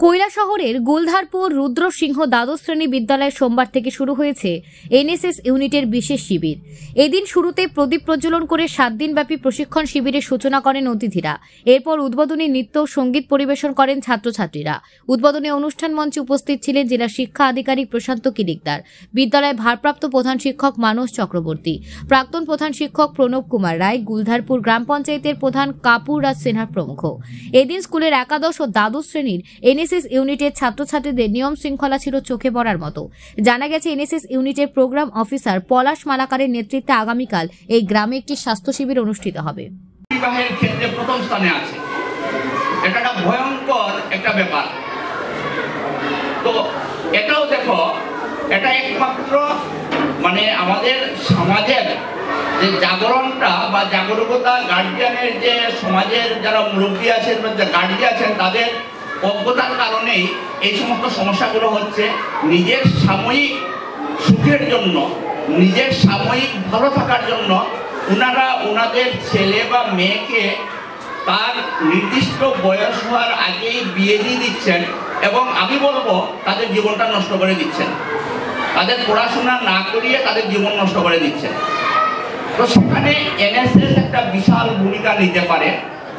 কৈলাসহরের গোলধারপুর রুদ্রসিংহ দ্বাদশ শ্রেণী বিদ্যালয়ে সোমবার থেকে শুরু হয়েছে এনএসএস ইউনিটের বিশেষ শিবির। এদিন শুরুতে প্রদীপ প্রজ্বলন করে 7 দিনব্যাপী প্রশিক্ষণ শিবিরের সূচনা করেন অতিথিরা। এরপর উদ্বোধনী নৃত্য ও সঙ্গীত পরিবেশন করেন ছাত্রছাত্রীরা। উদ্বোধনী অনুষ্ঠান মঞ্চে উপস্থিত ছিলেন জেলা শিক্ষা আধিকারিক প্রশান্ত কিলিকদার, বিদ্যালয়ের ভারপ্রাপ্ত প্রধান শিক্ষক মানস চক্রবর্তী, প্রাক্তন প্রধান শিক্ষক প্রণব কুমার রায়, গোলধারপুর গ্রাম পঞ্চায়েতের প্রধান কাপুর রাজ সিনহা প্রমুখ। এদিন স্কুলের একাদশ ও দ্বাদশ শ্রেণীর এনএসএস ইউনিটের ছাত্রছাত্রীদের নিয়ম শৃঙ্খলা ছিল চোখে পড়ার মতো। জানা গেছে, এনএসএস ইউনিটের প্রোগ্রাম অফিসার পলাশ মালাকারের নেতৃত্বে আগামীকাল এই গ্রামে একটি স্বাস্থ্য শিবির অনুষ্ঠিত হবে। বিবাহের ক্ষেত্রে প্রথম স্থানে আছে, এটা একটা ভয়ঙ্কর একটা ব্যাপার। তো এটাও দেখো, এটা একমাত্র আমাদের সমাজের যে জাগরণটা বা জাগরুকতা, গার্জিয়ানের যে সমাজের যারা মুরব্বী আছেন বা গার্জিয়ান আছেন তাদের অজ্ঞতার কারণেই এই সমস্ত সমস্যাগুলো হচ্ছে। নিজের সাময়িক সুখের জন্য, নিজের সাময়িক ভালো থাকার জন্য ওনারা ওনাদের ছেলে বা মেয়েকে তার নির্দিষ্ট বয়স হওয়ার আগেই বিয়ে দিয়ে দিচ্ছেন এবং আমি বলবো তাদের জীবনটা নষ্ট করে দিচ্ছেন, তাদের পড়াশোনা না করিয়ে তাদের জীবন নষ্ট করে দিচ্ছেন। তো সেখানে এনএসএস একটা বিশাল ভূমিকা নিতে পারে।